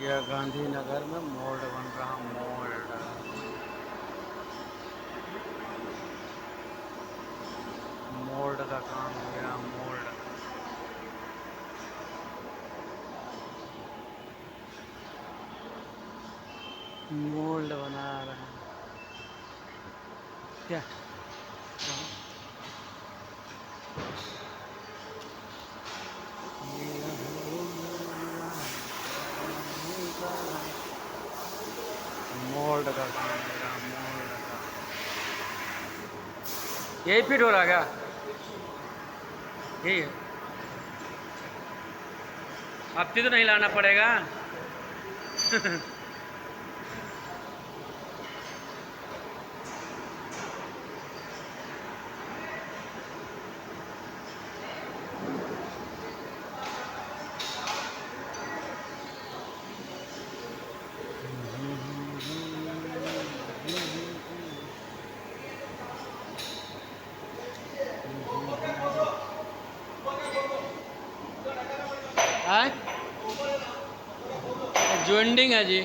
यह गांधीनगर में मोल्ड बन रहा। मोल्ड मोल्ड का काम हो गया। मोल्ड मोल्ड बना रहे हैं क्या? मोल्ड का काम हो रहा। मोल्ड का यही फिट हो रहा क्या? यही है। अब तो नहीं लाना पड़ेगा। जॉइंटिंग है जी।